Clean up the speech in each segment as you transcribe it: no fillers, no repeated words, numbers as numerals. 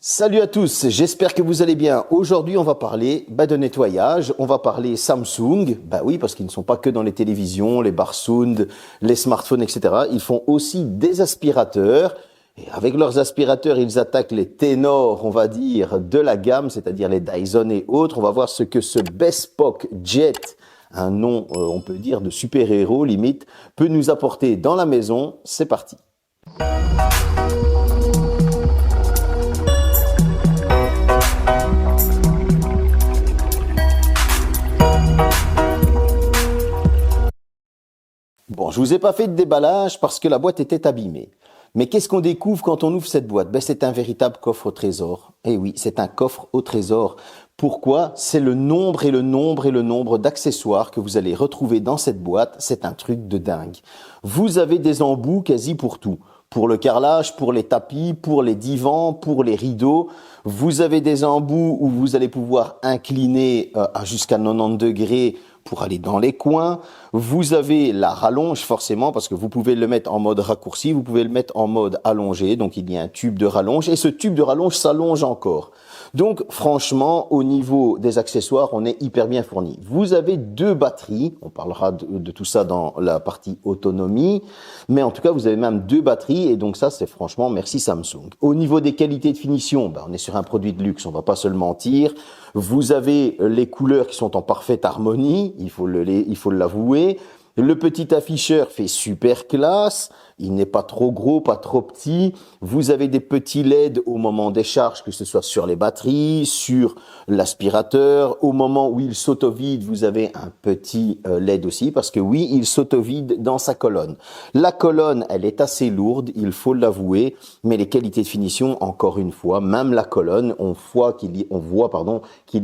Salut à tous, j'espère que vous allez bien. Aujourd'hui, on va parler de nettoyage, on va parler Samsung. Bah oui, parce qu'ils ne sont pas que dans les télévisions, les bar sound, les smartphones, etc. Ils font aussi des aspirateurs. Et avec leurs aspirateurs, ils attaquent les ténors, on va dire, de la gamme, c'est-à-dire les Dyson et autres. On va voir ce que ce Bespoke Jet, un nom, on peut dire, de super-héros limite, peut nous apporter dans la maison. C'est parti. Bon, je vous ai pas fait de déballage parce que la boîte était abîmée. Mais qu'est-ce qu'on découvre quand on ouvre cette boîte? C'est un véritable coffre au trésor. Eh oui, c'est un coffre au trésor. Pourquoi? C'est le nombre et le nombre et le nombre d'accessoires que vous allez retrouver dans cette boîte. C'est un truc de dingue. Vous avez des embouts quasi pour tout. Pour le carrelage, pour les tapis, pour les divans, pour les rideaux. Vous avez des embouts où vous allez pouvoir incliner à jusqu'à 90 degrés pour aller dans les coins. Vous avez la rallonge forcément parce que vous pouvez le mettre en mode raccourci, vous pouvez le mettre en mode allongé. Donc il y a un tube de rallonge et ce tube de rallonge s'allonge encore. Donc franchement, au niveau des accessoires, on est hyper bien fourni. Vous avez deux batteries, on parlera de tout ça dans la partie autonomie, mais en tout cas, vous avez même deux batteries et donc ça, c'est franchement merci Samsung. Au niveau des qualités de finition, on est sur un produit de luxe, on va pas se le mentir. Vous avez les couleurs qui sont en parfaite harmonie, il faut l'avouer. Le petit afficheur fait super classe, il n'est pas trop gros, pas trop petit. Vous avez des petits LED au moment des charges, que ce soit sur les batteries, sur l'aspirateur. Au moment où il s'auto-vide, vous avez un petit LED aussi, parce que oui, il s'auto-vide dans sa colonne. La colonne, elle est assez lourde, il faut l'avouer, mais les qualités de finition, encore une fois, même la colonne, on voit qu'il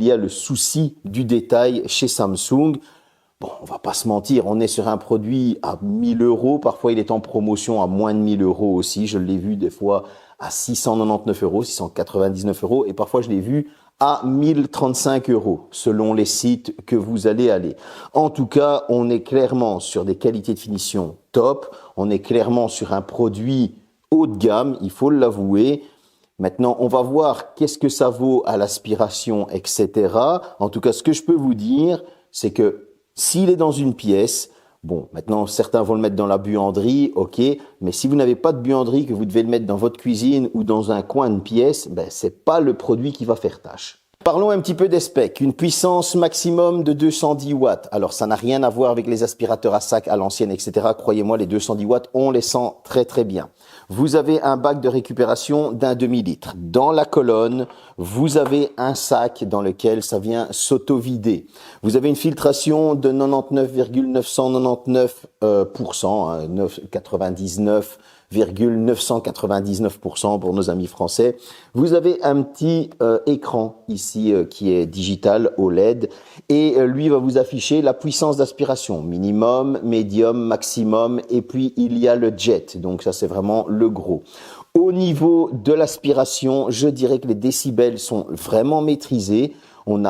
y a le souci du détail chez Samsung. Bon, on va pas se mentir, on est sur un produit à 1000 euros. Parfois, il est en promotion à moins de 1000 euros aussi. Je l'ai vu des fois à 699 euros, 699 euros. Et parfois, je l'ai vu à 1035 euros, selon les sites que vous allez aller. En tout cas, on est clairement sur des qualités de finition top. On est clairement sur un produit haut de gamme, il faut l'avouer. Maintenant, on va voir qu'est-ce que ça vaut à l'aspiration, etc. En tout cas, ce que je peux vous dire, c'est que s'il est dans une pièce, bon, maintenant certains vont le mettre dans la buanderie, ok, mais si vous n'avez pas de buanderie, que vous devez le mettre dans votre cuisine ou dans un coin de pièce, c'est pas le produit qui va faire tâche. Parlons un petit peu des specs. Une puissance maximum de 210 watts. Alors, ça n'a rien à voir avec les aspirateurs à sac à l'ancienne, etc. Croyez-moi, les 210 watts, on les sent très très bien. Vous avez un bac de récupération d'un demi-litre. Dans la colonne, vous avez un sac dans lequel ça vient s'auto-vider. Vous avez une filtration de 99,999%, 99,999% pour nos amis français. Vous avez un petit écran ici qui est digital OLED et lui va vous afficher la puissance d'aspiration minimum, médium, maximum et puis il y a le jet. Donc ça c'est vraiment le gros. Au niveau de l'aspiration, je dirais que les décibels sont vraiment maîtrisés. On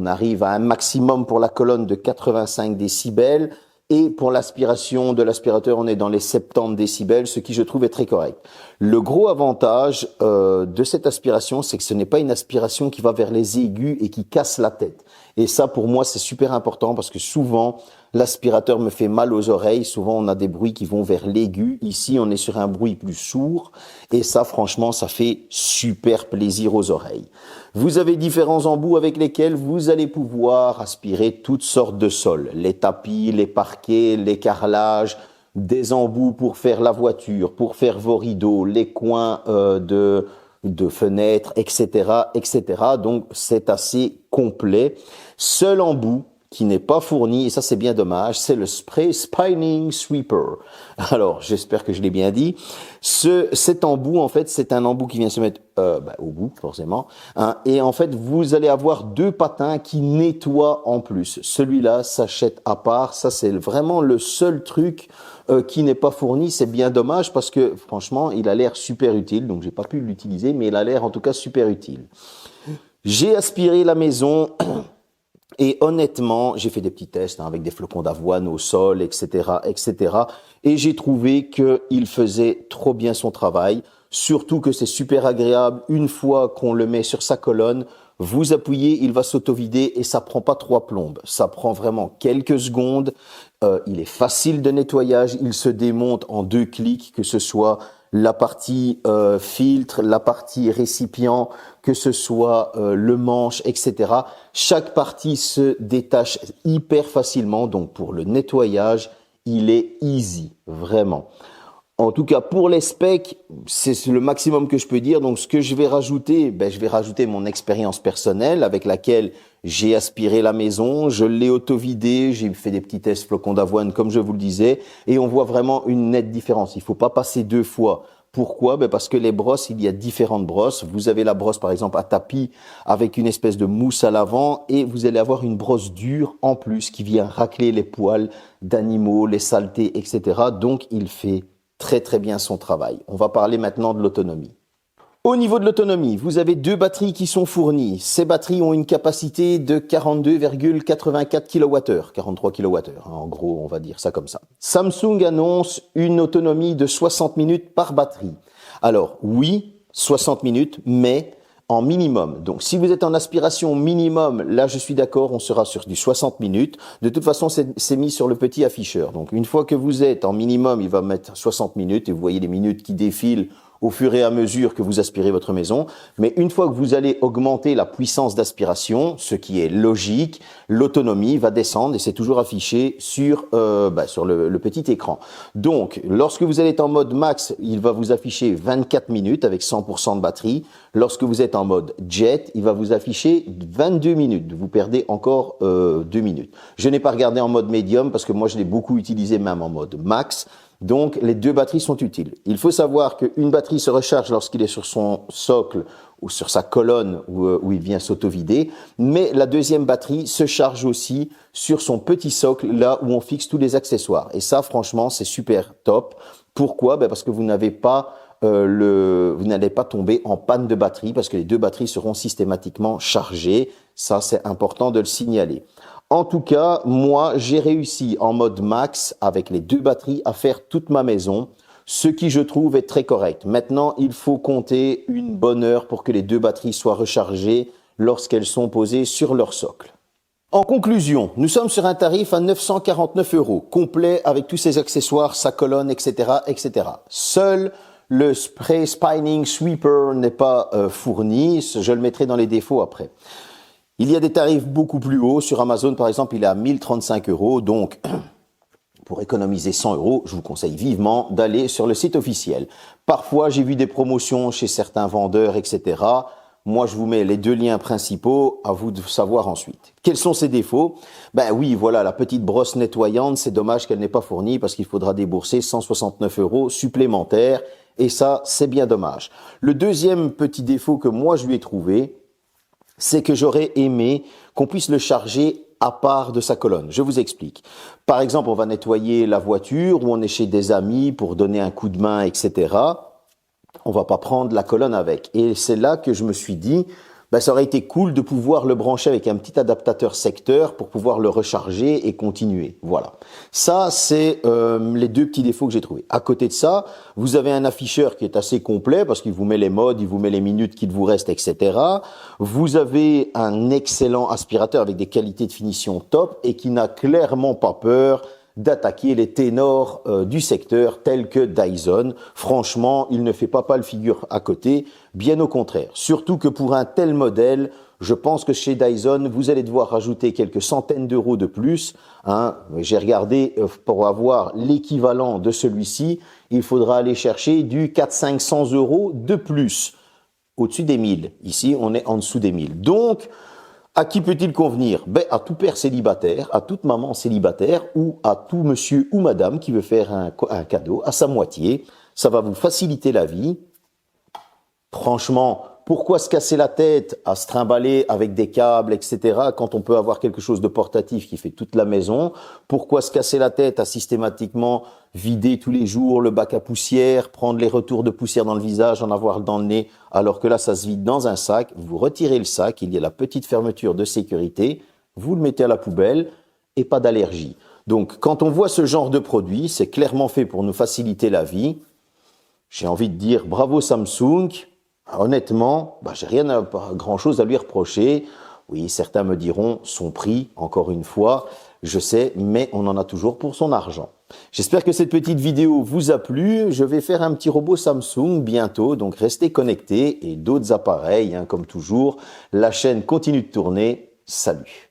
arrive à un maximum pour la colonne de 85 décibels. Et pour l'aspiration de l'aspirateur, on est dans les 70 décibels, ce qui je trouve est très correct. Le gros avantage de cette aspiration, c'est que ce n'est pas une aspiration qui va vers les aigus et qui casse la tête. Et ça, pour moi, c'est super important parce que souvent, l'aspirateur me fait mal aux oreilles. Souvent, on a des bruits qui vont vers l'aigu. Ici, on est sur un bruit plus sourd. Et ça, franchement, ça fait super plaisir aux oreilles. Vous avez différents embouts avec lesquels vous allez pouvoir aspirer toutes sortes de sols. Les tapis, les parquets, les carrelages, des embouts pour faire la voiture, pour faire vos rideaux, les coins de fenêtres, etc., etc. Donc, c'est assez complet. Seul embout qui n'est pas fourni, et ça c'est bien dommage, c'est le Spray Spinning Sweeper. Alors, j'espère que je l'ai bien dit. Cet embout, en fait, c'est un embout qui vient se mettre au bout, forcément. Hein, et en fait, vous allez avoir deux patins qui nettoient en plus. Celui-là s'achète à part. Ça, c'est vraiment le seul truc qui n'est pas fourni. C'est bien dommage parce que, franchement, il a l'air super utile. Donc, j'ai pas pu l'utiliser, mais il a l'air en tout cas super utile. J'ai aspiré la maison. Et honnêtement, j'ai fait des petits tests avec des flocons d'avoine au sol, etc., etc. Et j'ai trouvé qu'il faisait trop bien son travail. surtout que c'est super agréable. Une fois qu'on le met sur sa colonne, vous appuyez, il va s'auto-vider et ça prend pas 3 plombes. Ça prend vraiment quelques secondes. Il est facile de nettoyage. Il se démonte en 2 clics, que ce soit la partie filtre, la partie récipient, que ce soit le manche, etc. Chaque partie se détache hyper facilement. Donc pour le nettoyage, il est easy, vraiment. En tout cas, pour les specs, c'est le maximum que je peux dire. Donc, ce que je vais rajouter, je vais rajouter mon expérience personnelle avec laquelle j'ai aspiré la maison, je l'ai auto-vidé, j'ai fait des petits tests flocons d'avoine, comme je vous le disais, et on voit vraiment une nette différence. Il faut pas passer 2 fois. Pourquoi? Parce que les brosses, il y a différentes brosses. Vous avez la brosse, par exemple, à tapis avec une espèce de mousse à l'avant et vous allez avoir une brosse dure en plus qui vient racler les poils d'animaux, les saletés, etc. Donc, il fait très très bien son travail. On va parler maintenant de l'autonomie. Au niveau de l'autonomie, vous avez 2 batteries qui sont fournies. Ces batteries ont une capacité de 42,84 kWh, 43 kWh, en gros, on va dire ça comme ça. Samsung annonce une autonomie de 60 minutes par batterie. Alors oui, 60 minutes, mais en minimum. Donc, si vous êtes en aspiration minimum, là, je suis d'accord, on sera sur du 60 minutes. De toute façon, c'est mis sur le petit afficheur. Donc, une fois que vous êtes en minimum, il va mettre 60 minutes et vous voyez les minutes qui défilent au fur et à mesure que vous aspirez votre maison. Mais une fois que vous allez augmenter la puissance d'aspiration, ce qui est logique, l'autonomie va descendre et c'est toujours affiché sur le petit écran. Donc, lorsque vous allez être en mode max, il va vous afficher 24 minutes avec 100% de batterie. Lorsque vous êtes en mode jet, il va vous afficher 22 minutes. Vous perdez encore 2 minutes. Je n'ai pas regardé en mode médium parce que moi, je l'ai beaucoup utilisé même en mode max. Donc, les 2 batteries sont utiles. Il faut savoir qu'une batterie se recharge lorsqu'il est sur son socle ou sur sa colonne où il vient s'auto-vider, mais la deuxième batterie se charge aussi sur son petit socle, là où on fixe tous les accessoires. Et ça, franchement, c'est super top. Pourquoi? Parce que vous n'allez pas tomber en panne de batterie parce que les 2 batteries seront systématiquement chargées. Ça, c'est important de le signaler. En tout cas, moi, j'ai réussi en mode max avec les 2 batteries à faire toute ma maison, ce qui, je trouve, est très correct. Maintenant, il faut compter une bonne heure pour que les 2 batteries soient rechargées lorsqu'elles sont posées sur leur socle. En conclusion, nous sommes sur un tarif à 949 €, complet avec tous ses accessoires, sa colonne, etc., etc. Seul le spray spinning sweeper n'est pas fourni, je le mettrai dans les défauts après. Il y a des tarifs beaucoup plus hauts. Sur Amazon, par exemple, il est à 1035 €. Donc, pour économiser 100 €, je vous conseille vivement d'aller sur le site officiel. Parfois, j'ai vu des promotions chez certains vendeurs, etc. Moi, je vous mets les 2 liens principaux, à vous de savoir ensuite. Quels sont ses défauts? Oui, voilà, la petite brosse nettoyante, c'est dommage qu'elle n'ait pas fourni parce qu'il faudra débourser 169 € supplémentaires. Et ça, c'est bien dommage. Le deuxième petit défaut que moi, je lui ai trouvé, c'est que j'aurais aimé qu'on puisse le charger à part de sa colonne. Je vous explique. Par exemple, on va nettoyer la voiture ou on est chez des amis pour donner un coup de main, etc. On va pas prendre la colonne avec. Et c'est là que je me suis dit, ça aurait été cool de pouvoir le brancher avec un petit adaptateur secteur pour pouvoir le recharger et continuer. Voilà. Ça, c'est les 2 petits défauts que j'ai trouvés. À côté de ça, vous avez un afficheur qui est assez complet parce qu'il vous met les modes, il vous met les minutes qu'il vous reste, etc. Vous avez un excellent aspirateur avec des qualités de finition top et qui n'a clairement pas peur d'attaquer les ténors du secteur tels que Dyson. Franchement, il ne fait pas pâle figure à côté, bien au contraire. Surtout que pour un tel modèle, je pense que chez Dyson, vous allez devoir rajouter quelques centaines d'euros de plus. J'ai regardé, pour avoir l'équivalent de celui-ci, il faudra aller chercher du 400-500 € de plus, au-dessus des 1000. Ici, on est en dessous des 1000. Donc, à qui peut-il convenir? À tout père célibataire, à toute maman célibataire ou à tout monsieur ou madame qui veut faire un cadeau à sa moitié. Ça va vous faciliter la vie. Franchement, pourquoi se casser la tête à se trimballer avec des câbles, etc., quand on peut avoir quelque chose de portatif qui fait toute la maison? Pourquoi se casser la tête à systématiquement vider tous les jours le bac à poussière, prendre les retours de poussière dans le visage, en avoir dans le nez, alors que là, ça se vide dans un sac. Vous retirez le sac, il y a la petite fermeture de sécurité, vous le mettez à la poubelle et pas d'allergie. Donc, quand on voit ce genre de produit, c'est clairement fait pour nous faciliter la vie. J'ai envie de dire bravo Samsung. Honnêtement, j'ai rien pas grand-chose à lui reprocher. Oui, certains me diront son prix, encore une fois, je sais, mais on en a toujours pour son argent. J'espère que cette petite vidéo vous a plu. Je vais faire un petit robot Samsung bientôt, donc restez connectés et d'autres appareils, comme toujours. La chaîne continue de tourner. Salut!